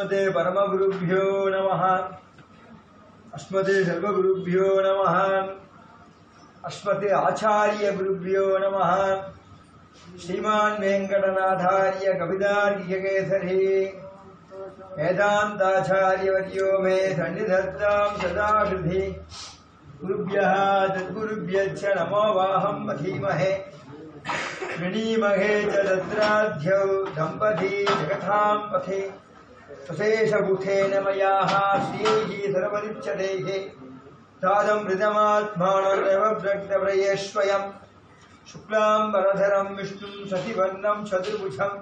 अस्मते परमगुरुभ्यो नमः अस्मते सर्वगुरुभ्यो नमः अस्मते आचार्य गुरुभ्यो नमः श्रीमान् वेंकटनाथार्य कवितार्किकेसरी वेदान्ताचार्यवर्यो मे सन्निधत्तां सदा हृदि गुरुभ्यः तद्गुरुभ्यश्च नमो वाहं मधीमहे गृणीमहे च तत्राध्यौ दम्पती जगतां पथे सुशेषबुधेन मयाः श्रीः सर्वदिच्यतेः तादमृतमात्मानमेव प्रत्यव्रयेष्वयं शुक्लाम्बरधरं विष्णुं शशिवर्णं चतुर्भुजं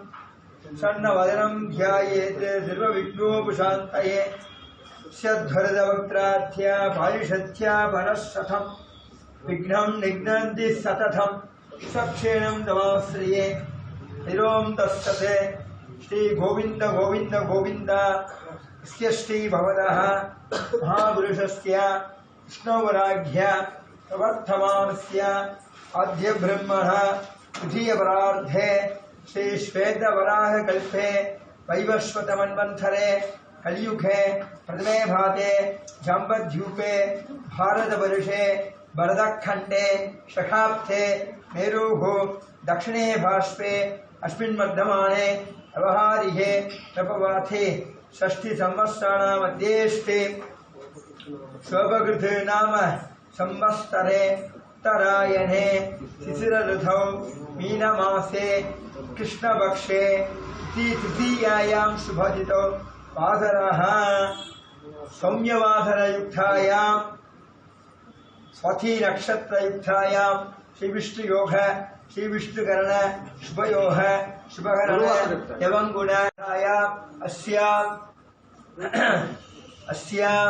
षण्णवदनं ध्यायेत् सर्वविघ्नोपशान्तये स्यद्वरदवक्त्रार्थ्या पारिषद्या परःशतं विघ्नं निघ्नन्ति सततं सक्षेणं नमाश्रिये निरों तस्सते श्री गोविंद गोविंद गोविंद श्री भवदः महापुरुषस्य विष्णुवराघ्य प्रवर्तमानस्य आद्य ब्रह्मणः द्वितीयपरार्धे श्री श्वेतवराहकल्पे वैवस्वतमन्वन्तरे कलियुगे प्रथमे भागे जाम्बद्यूपे भारतवर्षे भरतखण्डे शकाब्दे मेरुः दक्षिणे बाष्पे अस्मिन् वर्धमाने व्यवहारिहे तपवाथे षष्ठी संवत्सराणां मध्येष्टे शोभकृत् नाम संवत्सरे उत्तरायणे शिशिर ऋतौ मीनमासे कृष्णपक्षे तृतीयायां शुभजितौ वासरः सौम्यवासरयुक्तायां स्वती नक्षत्रयुक्तायां श्री विष्णुयोग श्री विष्णुकरण शुभयोग शुभकरण एवं गुणायां अस्यां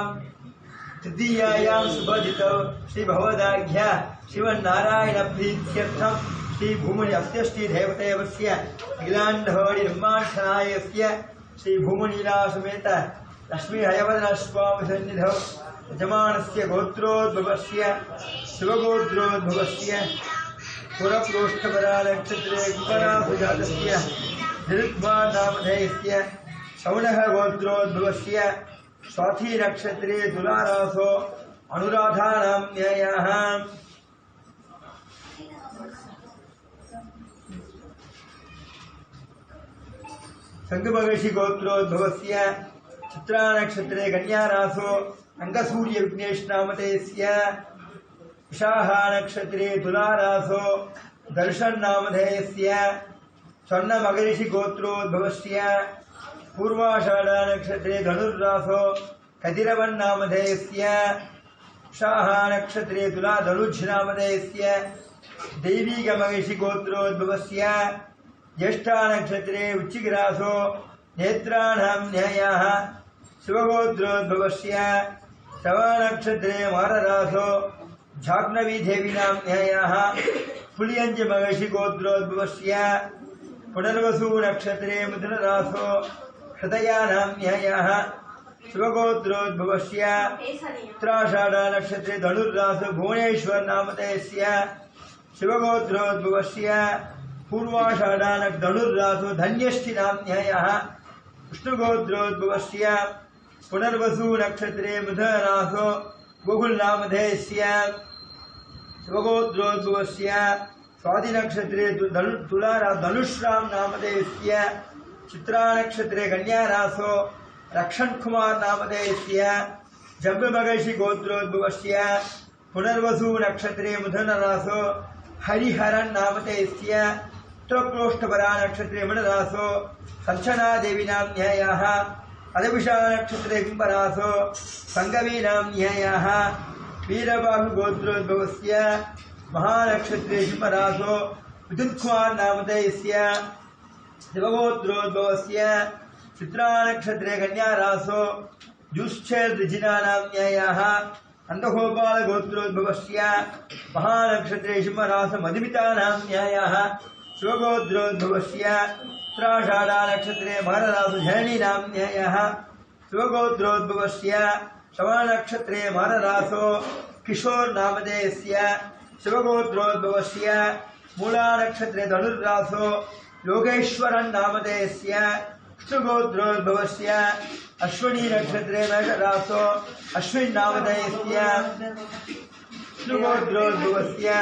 तृतीयायां शुभजितौ श्री भवदाघ्य शिवनारायण प्रीत्यर्थं श्री भूमि अस्यष्टि देवतेवस्य अखिलाण्डहोरि ब्रह्माण्डनायस्य श्री भूमनीला समेत लक्ष्मी हयवदन स्वामी सन्निधौ यजमानस्य गोत्रोद्भवस्य शिवगोत्रोद्भवस्य पुरप्रोष्ठपरा नक्षत्रे कुम्भरासुजातस्य धृत्वानामधेयस्य शौनः गोत्रोद्भवस्य स्वाती नक्षत्रे तुलारासो अनुराधानां न्यायः संगमगर्षि गोत्रोद्भवस्य चित्रा नक्षत्रे कन्यारासो अंगसूर्य विघ्नेश नामधेयस्य विशाखा नक्षत्रे तुलारासो दर्शन नामधेयस्य स्वर्णमगर्षि गोत्रोद्भवस्य पूर्वाषाढ़ा नक्षत्रे धनुर्रासो कदिरवन नामधेयस्य विशाखा नक्षत्रे तुला धनुज नामधेयस्य दैवीकमगर्षि गोत्रोद्भवस्य ज्येष्ठा नक्षत्रे वृश्चिकरासो नेत्राणां न्यायः शिवगोत्रोद्भवस्य शवा नक्षत्रे माररासो झाग्नवी देवीनां न्यायः पुलियंज महर्षि गोत्रोद्भवस्य पुनर्वसु नक्षत्रे मिथुनरासो हृदयानां न्यायः शिवगोत्रोद्भवस्य उत्तराषाढ़ा नक्षत्रे धनुर्रासो भुवनेश्वर नामधेयस्य शिवगोत्रोद्भवस्य पूर्वाषाढ़ा धनुर्रासो धन्यष्ठिनां न्यायः विष्णुगोत्रोद्भवस्य पुनर्वसु नक्षत्रे मिथुनरासो गोकुलनामधेयस्य शिवगोत्रोद्भवस्य स्वाति नक्षत्रे धनुश्राम नामधेयस्य चित्रा नक्षत्रे कन्यारासो रक्षण कुमार नामधेयस्य जम्बमगर्षि गोत्रोद्भवस्य पुनर्वसु नक्षत्रे मिथुनरासो हरिहरन नामधेयस्य उत्तरप्रोष्ठपरा नक्षत्रे मणरासो संचना देवीनां न्यायः अदविषा नक्षत्रे कुम्भरासो संगवीनां न्यायः वीरबाहु गोत्रोद्भवस्य महानक्षत्रे सिंहरासो विद्युत्कुमार नामधेयस्य शिवगोत्रोद्भवस्य चित्रा नक्षत्रे कन्यारासो जुश्चेर्द्विजिनानां न्यायः नंदगोपाल गोत्रोद्भवस्य महानक्षत्रे सिंहरासो मधुमितानां न्यायः शिवगोत्रोद्भवस्य उत्तराषाढ़ा नक्षत्रे माररासो झरणीनां न्यायः शिवगोत्रोद्भवस्य शवा नक्षत्रे माररासो किशोर नामधेयस्य शिवगोत्रोद्भवस्य मूला नक्षत्रे धनुर्रासो योगेश्वरन नामधेयस्य विष्णुगोत्रोद्भवस्य अश्विनी नक्षत्रे मेषरासो अश्विन नामधेयस्य विष्णुगोत्रोद्भवस्य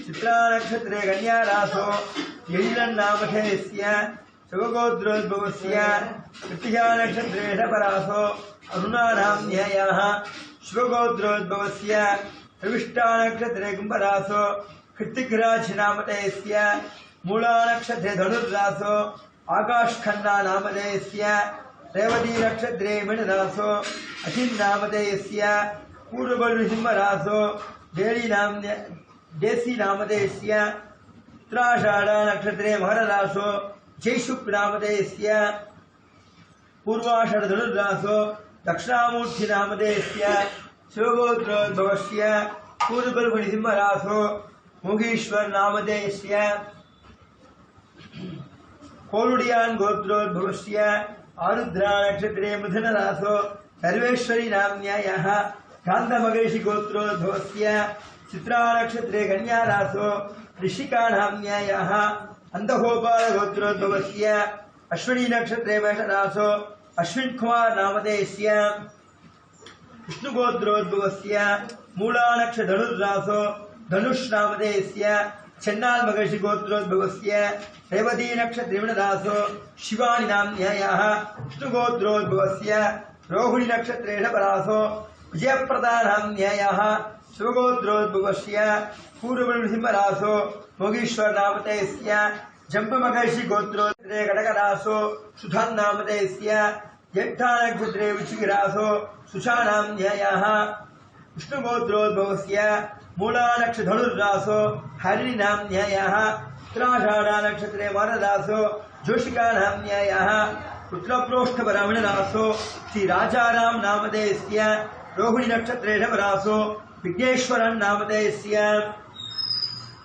चित्रा नक्षत्रे कन्या रासो यजिलन् नामधेयस्य शिवगोत्रोद्भवस्य कृत्तिका नक्षत्रे षपरासो अरुणा नाम्न्यायाः शिवगोत्रोद्भवस्य प्रविष्टा नक्षत्रे कुम्भरासो कृत्तिकराज नामधेयस्य मूला नक्षत्रे धनुर्रासो आकाशखन्ना नामधेयस्य रेवती नक्षत्रे मीनरासो अचिन् नामधेयस्य पूर्वबलसिंहरासो देसी नामधेयस्य उत्तराषाढा नक्षत्रे मकररासो जयशुक् नामधेयस्य पूर्वाषाढ धनुर्रासो दक्षिणामूर्ति नामधेयस्य शिवगोत्रोद्भवस्य पूर्वबलसिंहरासो मुगीश्वर नामधेयस्य कोलुडियान् गोत्रोद्भवस्य आरुद्रा नक्षत्रे मिथुनरासो सर्वेश्वरी नाम्न्यायाः कान्तमगर्षि गोत्रोद्भवस्य चित्रा नक्षत्रे कन्या रासो ऋषिका नाम्न्यायाः अंधगोपाल गोत्रोद्भवस्य अश्विनी नक्षत्रे मेषरासो अश्विन कुमार नामधेयस्य विष्णुगोत्रोद्भवस्य मूला नक्षत्र धनुर्रासो धनुष नामधेयस्य चन्नाल महर्षि गोत्रोद्भवस्य रेवती नक्षत्रे मीनरासो शिवानी नाम्न्यायाः विष्णुगोत्रोद्भवस्य रोहिणी नक्षत्रे षपरासो विजयप्रदा नाम्न्यायाः शिवगोत्रोद्भवस्य पूर्वबलसिंहरासो मोगीश्वर नामधेयस्य जम्बमहर्षि गोत्रोद्भवस्य कडकरासो सुधान् नामधेयस्य यट्टा नक्षत्रे वृश्चिकरासो सुषा नाम्न्यायाः विष्णुगोत्रोद्भवस्य मूला नक्षत्र धनुर्रासो हरिणी नाम्न्यायाः उत्तराषाढा नक्षत्रे मकररासो जोशिका नाम्न्यायाः उत्तरप्रोष्ठपरामिणरासो श्री राजाराम नामधेयस्य रोहिणी नक्षत्रे षपरासो विघ्नेश्वरन् नामधेयस्य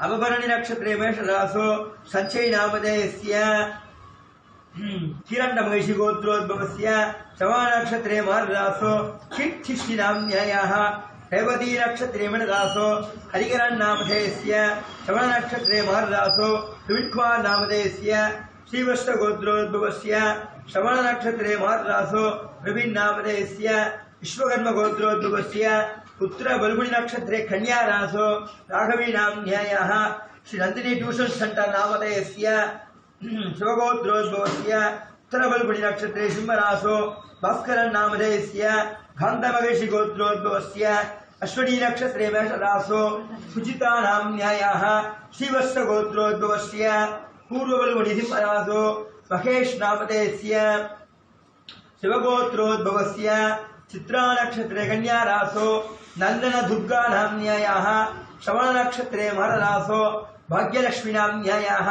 अवभरणी नक्षत्रे मेषरासो संचय नामधेयस्य हिरण्यमहिषि गोत्रोद्भवस्य शवा नक्षत्रे मकररासो कीर्तिश्री नाम्न्यायाः रेवती नक्षत्रे मीनरासो हरिकरन् नामधेयस्य श्रवण नक्षत्रे मकररासो त्रिविक्रम नामधेयस्य श्रीवत्स गोत्रोद्भवस्य श्रवण नक्षत्रे मकररासो प्रवीण नामधेयस्य विश्वकर्म गोत्रोद्भवस्य पुत्र बलगुणी नक्षत्रे कन्या रासो राघवी नाम्न्यायाः श्री नंदिनी ट्यूशन सेंटर नामधेयस्य शिवगोत्रोद्भवस्य उत्तर बलगुणी नक्षत्रे सिंहरासो भास्करन् नामधेयस्य कान्तमगर्षि गोत्रोद्भवस्य अश्विनी नक्षत्रे मेषरासो सुजिता नाम्न्यायाः श्रीवत्स गोत्रोद्भवस्य पूर्वबलगुणी सिंहरासो महेश नामधेयस्य शिवगोत्रोद्भवस्य चित्रा नक्षत्रे कन्या रासो नंदन दुर्गा नाम्न्यायाः श्रवण नक्षत्रे मकररासो भाग्यलक्ष्मी नाम्न्यायाः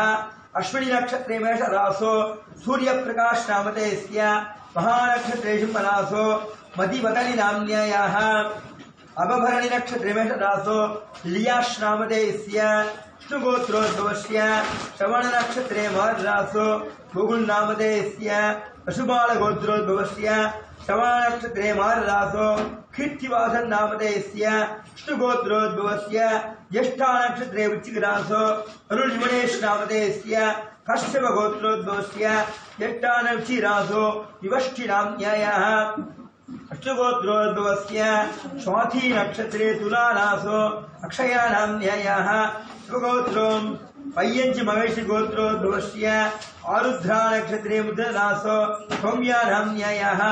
अश्विनी नक्षत्रे मेषरासो सूर्यप्रकाश नामधेयस्य महानक्षत्रे सिंहरासो मतिवदनी नाम्न्यायाः अवभरणी नक्षत्रे मेषरासो लियाश नामधेयस्य विष्णुगोत्रोद्भवस्य श्रवण नक्षत्रे मकररासो गोकुल नामधेयस्य पशुपाल गोत्रोद्भवस्य श्रवण नक्षत्रे मकररासो कीर्तिवासन नामधेयस्य विष्णुगोत्रोद्भवस्य ज्येष्ठा नक्षत्रे वृश्चिकरासो अरुणिमणेश नामधेयस्य कश्यप गोत्रोद्भवस्य ज्येष्ठा नक्षत्रासो विवष्टि नाम्न्यायाः अष्टगोत्रोद्भवस्य स्वाति नक्षत्रे तुला रासो अक्षया नाम्न्यायाः शिवगोत्रों पय्यंचि महर्षि गोत्रोद्भवस्य आरुद्रा नक्षत्रे मुद्ररासो सौम्या नाम्न्यायाः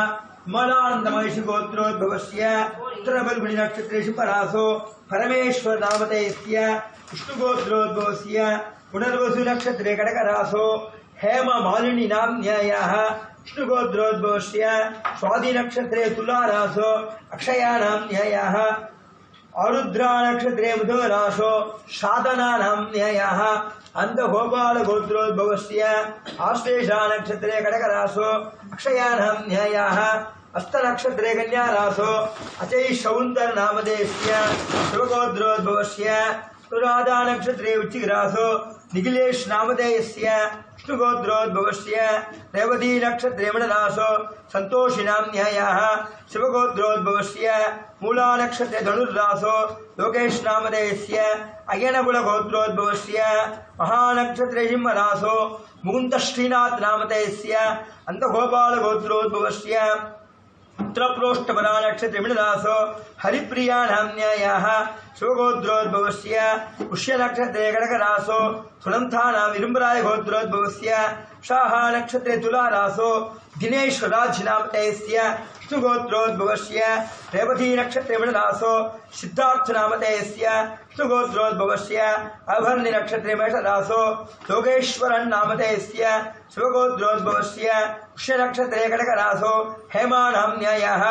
मलानंद महर्षि गोत्रोद्भवस्य उत्तरबलगुणी नक्षत्रे सिंहरासो परमेश्वर नामधेयस्य विष्णुगोत्रोद्भवस्य पुनर्वसु नक्षत्रे कडकरासो हेम मालिनी नाम्न्यायाः विष्णुगोत्रोद्भवस्य स्वाति नक्षत्रे तुलारासो अक्षया नाम्न्यायाः आरुद्रा नक्षत्रे मुधरासो साधना नाम्न्यायाः अंधगोपाल गोत्रोद्भवस्य आश्लेषा नक्षत्रे कडकरासो अक्षया नाम्न्यायाः हस्त नक्षत्रे कन्या रासो अचै शौन्दर नामधेयस्य शिवगोत्रोद्भवस्य अनुराधा नक्षत्रे वृश्चिकरासो निखिलेश नामधेयस्य विष्णुगोत्रोद्भवस्य रेवती नक्षत्रे मीनरासो संतोषी नाम्न्यायाः शिवगोत्रोद्भवस्य मूला नक्षत्रे धनुर्रासो लोकेश नामधेयस्य अयनकुल गोत्रोद्भवस्य महानक्षत्रे सिंहरासो मुकुन्द श्रीनाथ नामधेयस्य अंतगोपाल गोत्रोद्भवस्य उत्तरप्रोष्ठपरा नक्षत्रे मृडरासो हरिप्रिया नाम्न्यायाः शिवगोत्रोद्भवस्य पुष्यनक्षत्रे कडकरासो सुनन्थानां विरुम्बराय गोत्रोद्भवस्य शाहा नक्षत्रे तुलारासो दिनेश्वराज्नामतेस्य विष्णुगोत्रोद्भवस्य रेवती नक्षत्रे मृडरासो सिद्धार्थनामतेस्य विष्णुगोत्रोद्भवस्य अभरणी नक्षत्रे मेषरासो योगेश्वरन् नामतेस्य शिवगोत्रोद्भवस्य पुष्यनक्षत्रे कडकरासो हेमानाम्न्यायाः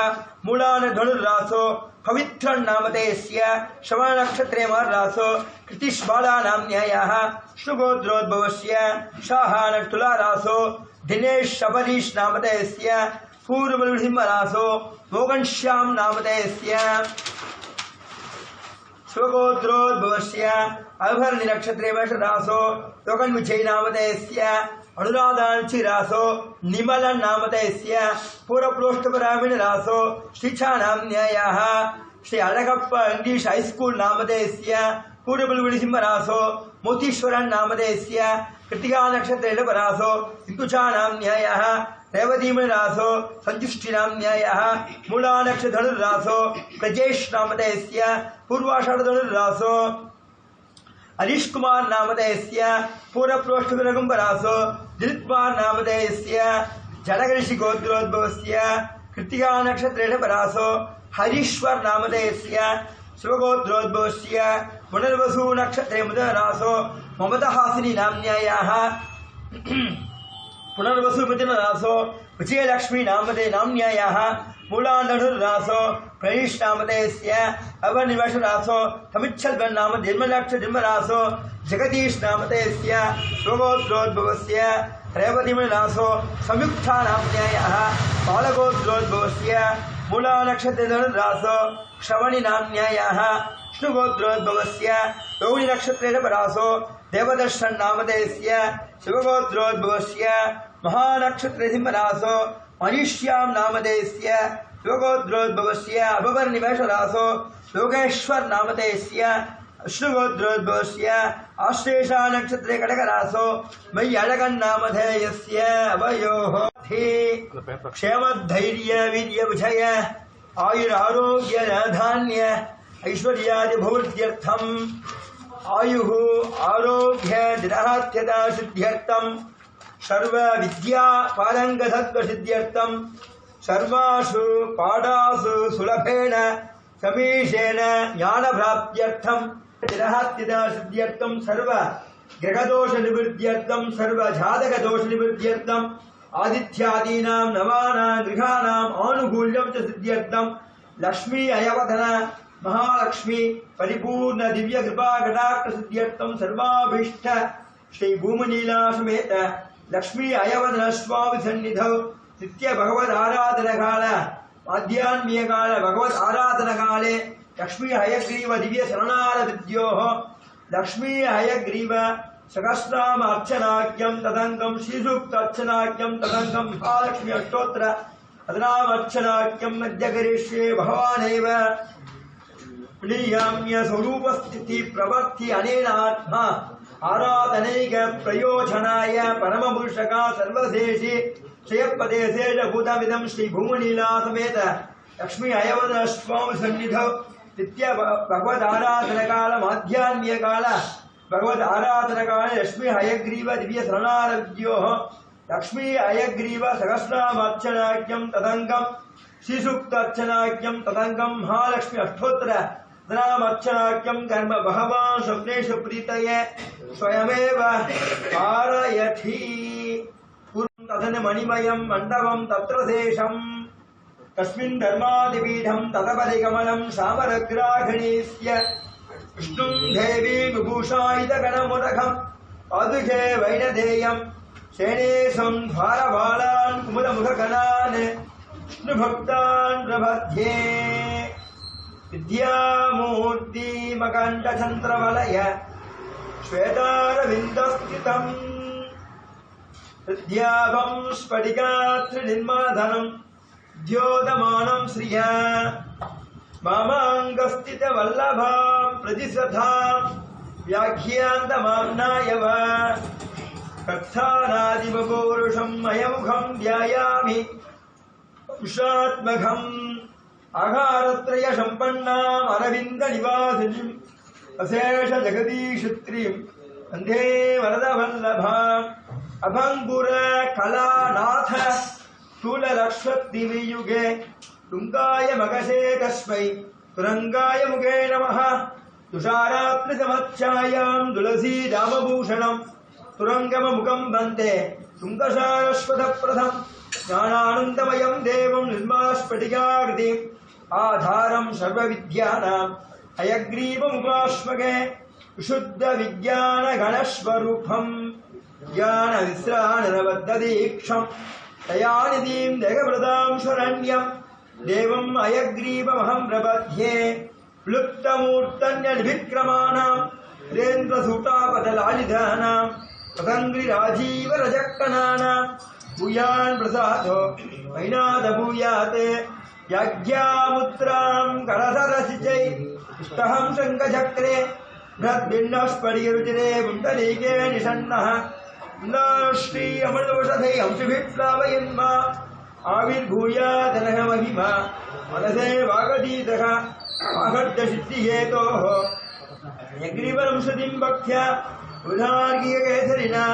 मूलानधनुर्रासो पवित्रन् नामतेस्य श्रवणनक्षत्रे मार्रासो कृतिश्बालानाम्न्यायाः विष्णुगोत्रोद्भवस्य शाहानक्तुलारासो दिनेश शबरीश नामतेस्य पूर्वसिंहरासो मोगन्श्याम नामतेस्य शिवगोत्रोद्भवस्य अभरणी नक्षत्रे मेषरासो योगन्विजय नामतेस्य अनुराधांचिरासो निमलन नामतेस्य पूर्वप्रोष्ठपरामिणरासो श्रीचानाम्न्यायाः श्री अळगप्प इंग्लिश हाईस्कूल नामतेस्य पूर्वबलुसिंहरासो मोतीश्वरन् नामतेस्य कृतिका नक्षत्रे परासो इंदुचानाम्न्यायाः रेवतीमणिरासो संजुष्टिनाम्न्यायाः मूलानक्षधनुर्रासो प्रजेश नामतेस्य पूर्वाषाढधनुर्रासो हरीश कुमार नामधेयस्य पूर्वप्रोष्ठविरगुम्बरासो दिलीपकुमार नामधेयस्य जडगऋषि गोत्रोद्भवस्य कृत्तिका नक्षत्रेण परासो हरीश्वर नामधेयस्य शिवगोत्रोद्भवस्य पुनर्वसु नक्षत्रे मुदरासो ममताहासिनी नाम्न्यायाः पुनर्वसु मिथुनरासो विजयलक्ष्मी नाम्न्यायाः मूलान्धनुर्रासो प्रईश नामधेयस्य अवनिवशरासो तमिच्छल्बन् नाम निर्मलक्षरासो जगदीश नामधेयस्य शिवगोत्रोद्भवस्य रेवतीमणिरासो संयुक्ता नाम्न्यायाः बालगोत्रोद्भवस्य मूलानक्षत्रधनुर्रासो श्रवणी नाम्न्यायाः विष्णुगोत्रोद्भवस्य रोहिणी नक्षत्रेण परासो देवदर्शन नामधेयस्य शिवगोत्रोद्भवस्य महानक्षत्रे सिंहरासो मनीष्याम नामधेयस्य शिवगोत्रोद्भवस्य अभवर्णि मेषरासो योगेश्वर नामधेयस्य विष्णुगोत्रोद्भवस्य आश्लेषा नक्षत्रे कडकरासो मयि अळगन् नामधेयस्य अभयोः क्षेमधैर्य वीर्य विजय आयुरारोग्य धान्य ऐश्वर्यादि भौर्ध्यर्थम् आयुः आरोग्य दिनहात्यता सिद्ध्यर्थम् सर्व विद्या पारंगतत्व सिद्ध्यर्थम सर्वासु पाठासु सुलभेन समीशेन ज्ञान प्राप्त्यर्थम दिनहात्यता सिद्ध्यर्थम सर्व ग्रहदोष निवृत्त्यर्थम सर्व जातक दोष निवृत्त्यर्थम आदित्यादीनां नवानां गृहाणां आनुकूल्यं च सिद्ध्यर्थम लक्ष्मी अयवधन महालक्ष्मी परिपूर्ण दिव्य कृपा कटाक्ष सिद्ध्यर्थम सर्वाभीष्ट श्री भूमनीला समेत लक्ष्मी अयवदन स्वामी सन्निधौ नित्य भगवद आराधन काल आध्यात्मिक काल भगवद आराधन काले लक्ष्मी हयग्रीव दिव्य शरणार विद्योः लक्ष्मी हयग्रीव सहस्रनाम अर्चनाख्यं तदंगम श्रीसूक्त अर्चनाख्यं तदंगम महालक्ष्मी अष्टोत्तर तदनाम अर्चनाख्यं मध्य करिष्ये भगवानेव प्रियाम्य स्वरूपस्थिति प्रवर्ति अनेन आत्मा आराधनैक प्रयोजनाय परमपुरुषका सर्वदेशे क्षयपदेशेष भूतमिदं श्री भूमनीला समेत लक्ष्मी अयवदन स्वामी सन्निधौ नित्य भगवद आराधन काल आध्यात्मिक काल भगवद आराधन काल लक्ष्मी हयग्रीव दिव्य शरणार विद्योः लक्ष्मी हयग्रीव सहस्रनाम अर्चनाख्यं तदंगम श्रीसूक्त अर्चनाख्यं तदंगम महालक्ष्मी अष्टोत्तर नाम अर्चनाख्यं कर्म भगवान् स्वप्नेषु प्रीतये स्वयमेव कारयति पूर्वं तदन मणिमयं मण्डपं तत्र शेषम् तस्मिन् धर्मादिपीठं ततपरिकमलं सामरग्राहिणीस्य विष्णुं देवी विभूषायितगणमुदकं पादुके वैनदेयं शेनेशं द्वारबालान् कुमुदमुखगणान् विष्णुभक्तान् प्रपद्ये विद्यामूर्ति मकण्ठचन्द्रवलय श्वेतारविन्दस्थितम् विद्याभं स्फटिकात्रिनिर्मलधनं द्योतमानं श्रिया मामाङ्गस्थितवल्लभां प्रतिसथां व्याख्यान्तमाम्नायव कथानादिपौरुषं मयमुखं ध्यायामि कुशात्मकम् आहारत्रय सम्पन्नाम् अरविन्द निवासिनीम् अशेष जगदीशत्रीम् वन्दे वरदवल्लभाम् अभङ्गुर कलानाथ स्थूललक्ष्मद्दिवियुगे तुङ्गाय मगसे तस्मै तुरङ्गाय मुगे नमः तुषारात्मसमच्छायाम् तुलसी रामभूषणम् तुरङ्गममुखम् वन्दे तुङ्गसारस्वतप्रथम् ज्ञानानन्दमयम् देवम् निर्मलस्फटिकाकृतिम् आधारम् सर्वविद्यानाम् हयग्रीवमुपास्मगे विशुद्धविज्ञानगणस्वरूपम् ज्ञानविश्राणनबद्धदीक्षम् दयानिधिम् देहवृताम् शरण्यम् देवम् हयग्रीवमहम् प्रपद्ये लुप्तमूर्तन्यनिभिक्रमाणाम् वीरेन्द्रसूटापटलालिधानाम् पतङ्ग्रिराजीवरजक्कणानाम् भूयान् प्रसादो वैनादभूयात् याज्ञामुद्राम् कलसरसिचै इष्टहम् शङ्खचक्रे बृहद्भिन्नस्फटिकरुचिरे पुण्डरीके निषण्णः श्री अमृतौषधै अंशुभिप्लावयन्मा आविर्भूयादनः महिमा मनसे वागतीतः आहड्यसिद्धिहेतोः यग्रीवंशतिम् भक्त्या उदार्गीयकेसरिणा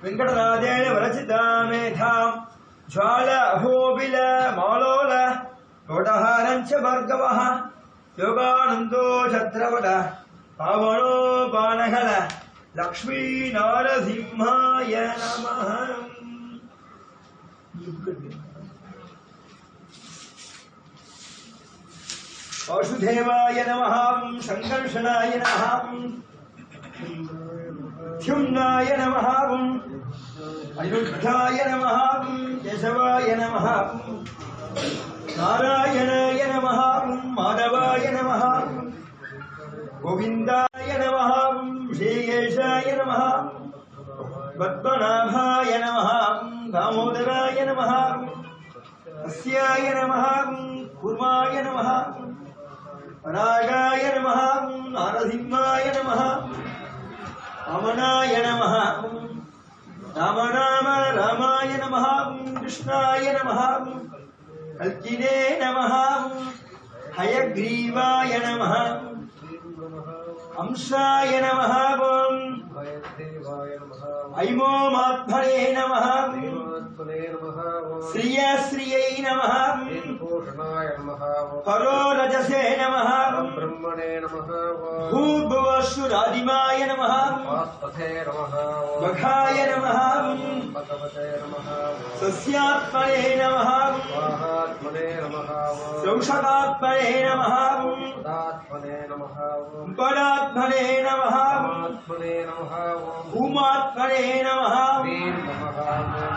वेङ्कटनाथेन वरचिता मेधाम् ज्वाल अहोबिल मालोल कोटहारञ्च भार्गवः योगानन्दो छत्रवट पावनो पानहल लक्ष्मीनारसिंहाय नमः। वासुदेवाय नमः संकर्षणाय नमः ध्युम्नाय नमः अनिरुद्धाय नमः केशवाय नमः नारायणाय नमः माधवाय नमः गोविन्दाय नमः श्रीकेशाय नमः पद्मनाभाय नमः दामोदराय नमः अस्याय नमः कूर्माय नमः परागाय नमः नारसिंहाय नमः वामनाय नमः राम राम रामाय नमः कृष्णाय नमः कल्किने नमः हयग्रीवाय नमः हंसाय नमः ऐमोमात्मने नमः श्रियश्रियै नमः परोरजसे नमः भूर्भुवस्सुरादिमाय नमः वघाय नमः सस्यात्मने नमः सौषधात्मने नमः परात्मने नमः भूमात्मने नमः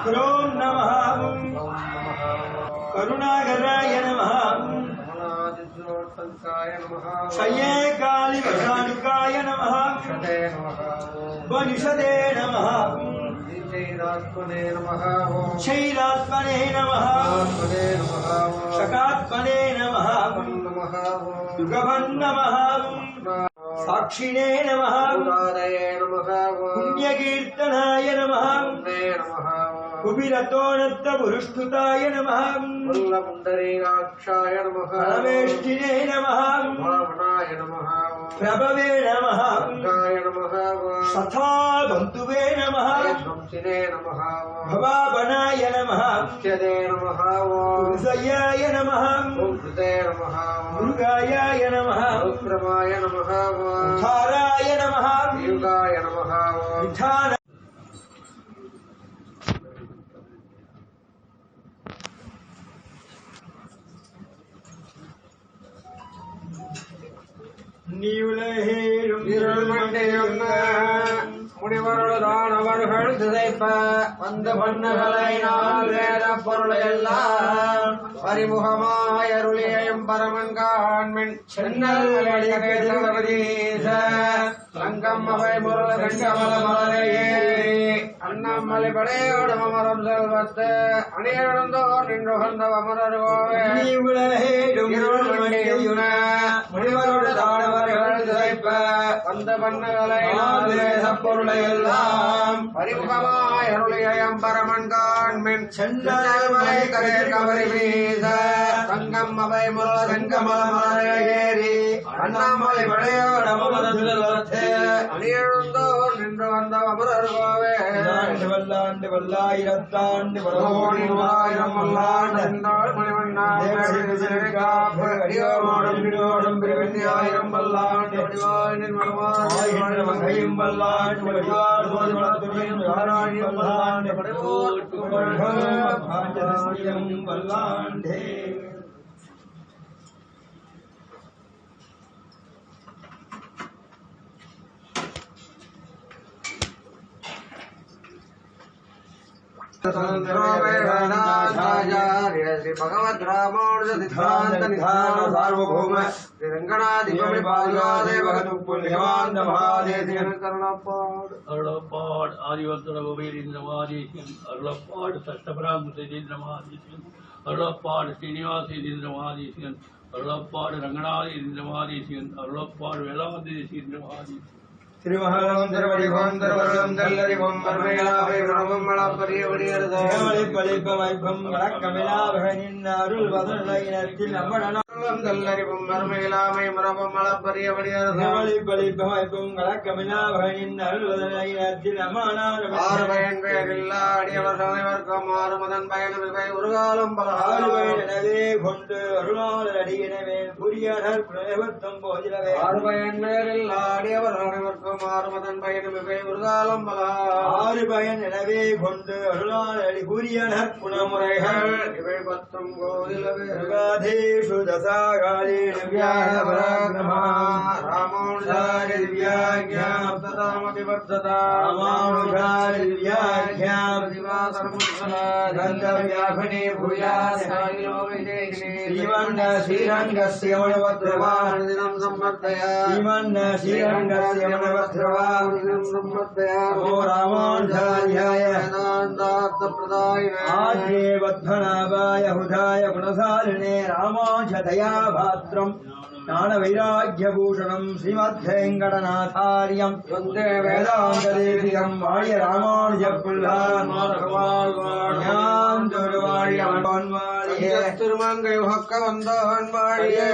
क्रों नमः करुणाकराय नमः क्षये कालिवशानुकाय नमः वनिषदे नमः क्षैरात्मने नमः शकात्मने नमः युगभन् नमः साक्षिणे नमः पुण्यकीर्तनाय नमः कुबिरतोनत्तपुरुष्टुताय नमः पुण्डरीकाक्षाय नमः परमेष्टिने नमः भावनाय नमः प्रभवे नमः नमः सथा बन्धुवे नमः शंसिने नमः भवापनाय नमः मुख्यदे नमः विजयाय नमः कृते नमः मृगाय नमः रुद्रमाय नमः उद्धाराय नमः युगाय नमः विधान முடிவருளானவர்கள் திசைப்ப வந்து பண்ணுகளை நாள் வேத பொருள் எல்லாம் பரிமுகமாய் அருளியம் பரமன் காண்மின் சென்னல் லங்கம் அவை முருள கண்டமல மலையே அண்ணாமலை படையோடு அமரம் செல்வத்து அணியழுந்தோர் நின்று வந்த அமரர் கோவே முடிவரோடு தானவர்கள் திசைப்ப அந்த பண்ணகளை பொருளை எல்லாம் பரிமுகமாய் அருளியம் பரமன் காண்மின் சென்னை கரையர் கவரி வீச தங்கம் அவை முருள செங்கமலமேறி அண்ணாமலை படையோடமரே அணியெழுந்தோர் நின்று வந்த அமரர் கோவே வல்லாண்டு வல்லாயிரத்தாண்டு ஆயிரம் வல்லாண்டு என்றால் மணிவண்ணாடும் பிரிவெட்டி ஆயிரம் வல்லாண்டு வடிவாய் வகையும் வல்லாண்டு வடிவார் வல்லாண்டு வல்லாண்டே श्री भगवत रामानुज सिद्धांत निधान सार्वभौम श्री रंगनाधिपति पादुकादेव पुण्यवान महादेव अरुळप्पाड आदिवत्तर गोविंद्रवादीशन् अरुळप्पाड सष्टपराम श्रीन्द्रवादीशन् अरुळप्पाड श्रीनिवासेन्द्रवादीशन् अरुळप्पाड रंगनाथेन्द्रवादीशन् अरुळप्पाड वेलादेशेन्द्रवादीशन् திருமகலம் திருவடிவம் திருவருளம் தெல்லறிவும் பர்வேலாவை பிரணவம் மலப்பரியவடியருதேவளி பழிப்ப வைப்பம் வழக்கமிலாவகனின் அருள் வதனையினத்தில் நம்மடன தெல்லறிவும் பர்வேலாமை மரபம் மலப்பரியவடியருதேவளி பழிப்ப வைப்பம் வழக்கமிலாவகனின் அருள் வதனையினத்தில் ஆறுபயன் பேரில்லா அடியவர் அனைவருக்கும் ஆறுமதன் பயணம் இவை ஒரு காலம் எனவே கொண்டு அருளாளர் அடியினவே புரியனர் புனவத்தம் போதிலவே ஆறுபயன் பேரில்லா அடியவர் அனைவருக்கும் ஆறுமதன் பயணம் இவை ஒரு காலம் ஆறு பயன் எனவே கொண்டு அருளாளடி கூறியனர் குணமுறைகள் இவை பத்தும் கோதிலவே தேஷு தசாகாலே ராமானுஜாரி திவ்யாக்யாம் ராமானுஜாரி திவ்யாக்யாம் கந்தவியாபனே பூயாத் ஸ்ரீமன்ன ஸ்ரீரங்கஸ்ய மணவத்ரவான் சம்பர்த்தயா ஸ்ரீமன்ன ஸ்ரீரங்கஸ்ய மணவத்ரவான் சம்பர்த்தயா ஓ ராமானுஜாரியாய வேதாந்தார்த்தப்ரதாயினே ஆத்மே வத்மநாபாய ஹுதாய குணசாலினே ராமானுஜதயா பாத்ரம் ஞான வைராக்கியபூஷணம் ஸ்ரீமத்வேங்கடநாதாரியம் வந்தே வேதாந்ததேசிகம் வாழிய ராமானுஜ பிள்ளான் திருமங்கை உகக்க வந்தவன் வாழியே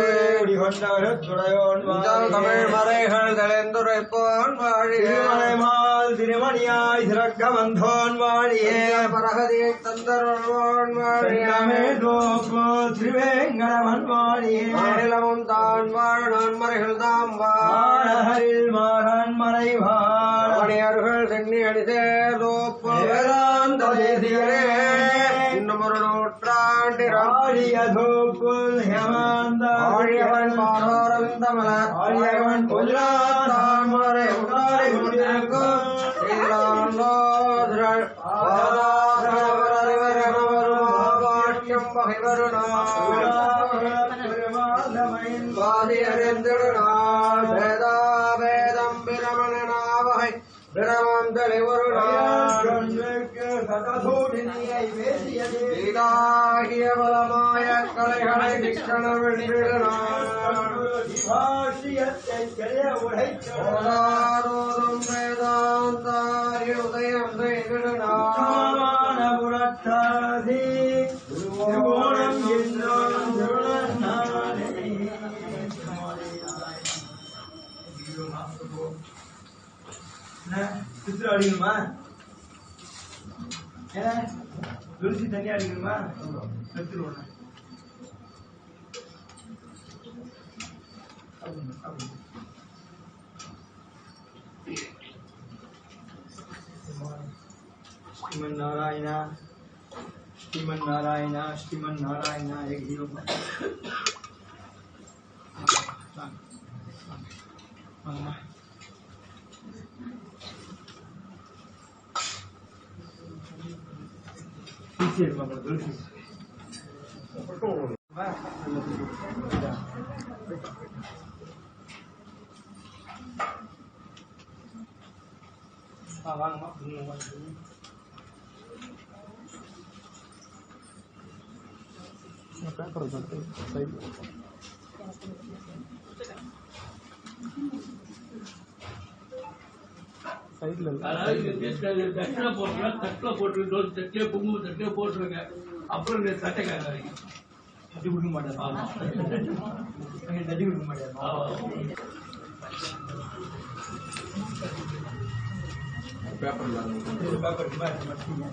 தமிழ் மறைகள் தலைந்துரைப்போன் வாழியே திருமணியாய் சிறக்க வந்தோன் வாழியே பரகதியை தந்தருள்வோன் வாழியே திருவேங்கடவன் வாழியே மாநிலமும் தான் வாழ நான்மறைகள் தாம் வாழஹரில் மாறன் மறைவாழ் வாணியர்கள் சென்னி அடிசேதோப்பேராந்த தேசியரே இன்னும் ஒரு நூற்றாண்டில் ஆழியதோப்புல் ஹேமாந்த ஆழியவன் பாதோரவிந்தமலர் ஆழியவன் கொல்லாதான் மறை உடாரை கொண்டிருக்கும் ஸ்ரீராமோதரள் பாதாசனவரறிவரவரும் பகைவருணாம் வாதியறிந்திடுநாள் வேதாவேதம் பிரமணனாவகை பிரமம் தெளிவருணாள் இதாகிய பலமாய கலைகளை நிக்கண வென்றிடுநாள் வேதாந்தாரிய உதயம் செய்திடுநாள் புரட்டாதி திருவோணம் என்னும் சித்திர அடிக்கணுமா துளசி தண்ணி அடிக்கணுமா எடுத்துருவோம் श्रीमन नारायण श्रीमन नारायण श्रीमन नारायण एक जीरो அதாவது தட்டில போட்டுருங்க, தட்டில போட்டுருங்க, தட்டிலே குங்குமம் தட்டிலே போட்டுருங்க. அப்புறம் இந்த தட்டை கேட்காதீங்க. தட்டி கொடுக்க மாட்டாரு. ஆமா. தட்டி கொடுக்க மாட்டாரு. பேப்பர் மட்டும்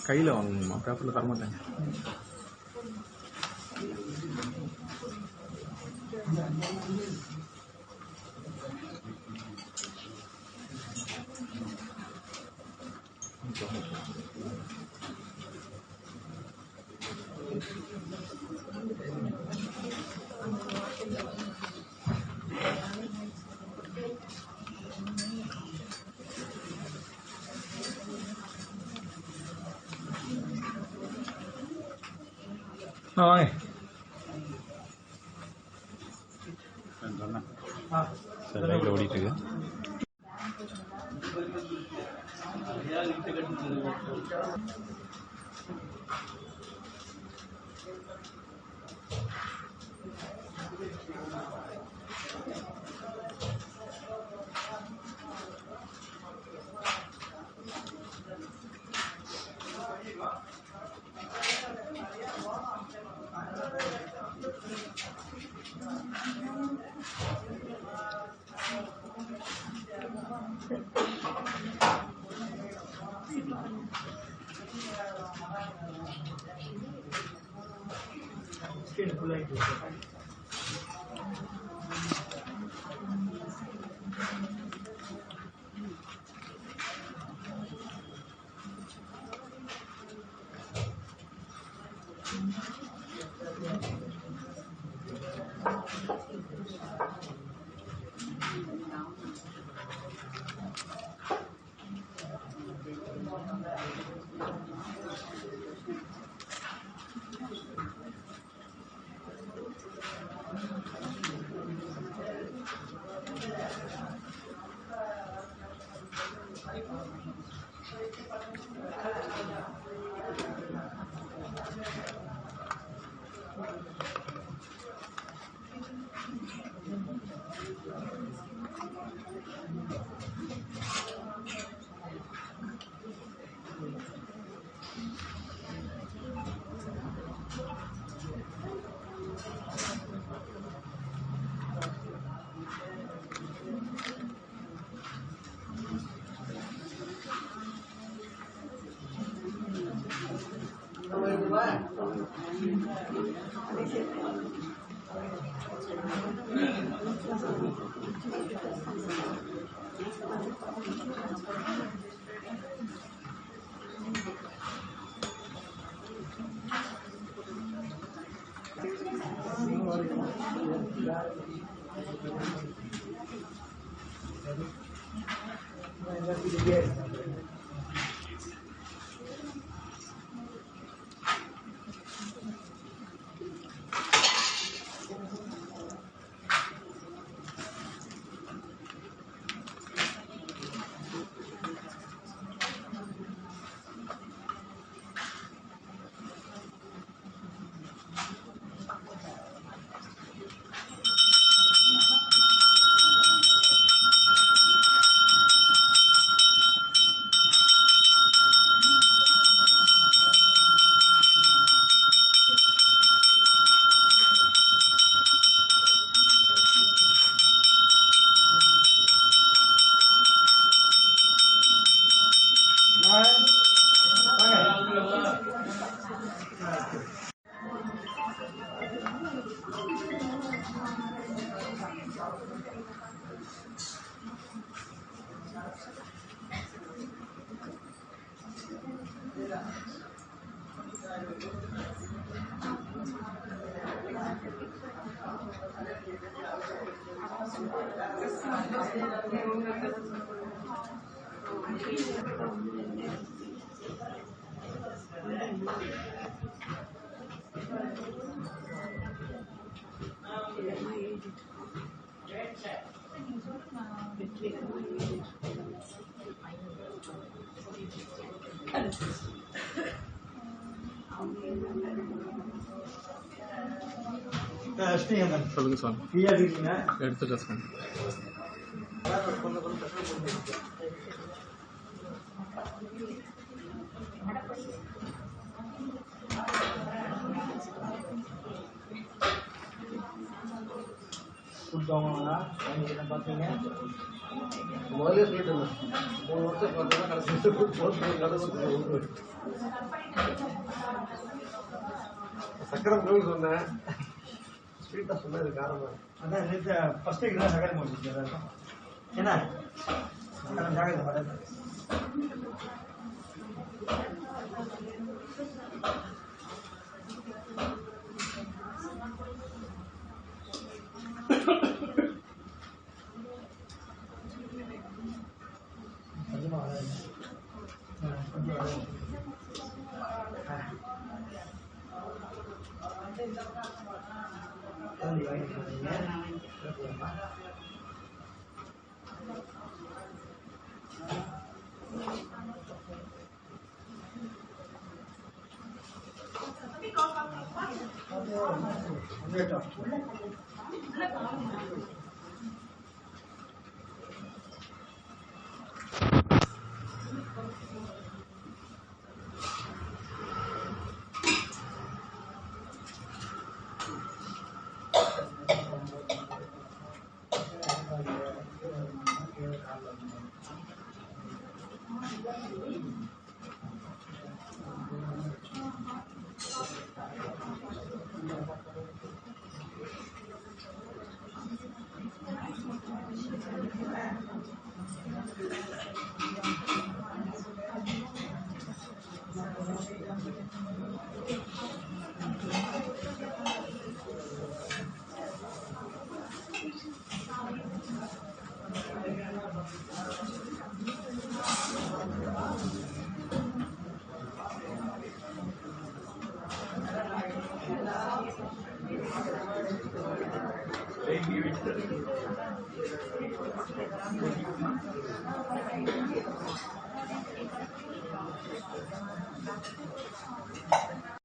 கையில் வாங்கணுமா? பேப்பரில் தரமாட்டேங்க. வாங்க. சார் லைட்டில் ஓடிட்டு இருக்கு. ஸ்கிரீன் ஃபுல் ஆகிட்டு ஸ்ரீகந்தன் சொல்லுங்க சாமி. ஃப்ரீயா இருக்கீங்க? எடுத்துட்டேன் சாமி. கொடுத்தவங்களா என்ன பார்த்தீங்க? முதல்ல சொல்லிட்டு இருந்தேன் 3 வருஷம் பார்த்தா கடைசி சக்கரம் கோவில் சொன்னேன் ஸ்வீட்டா சொன்னது காரணம் அதான் நேற்று ஃபர்ஸ்ட் வீக் தான் சகரம் போட்டுருக்கேன். என்ன ஜாகிரதை வராது. கொஞ்சமாக வராது. கொஞ்சம் வராது.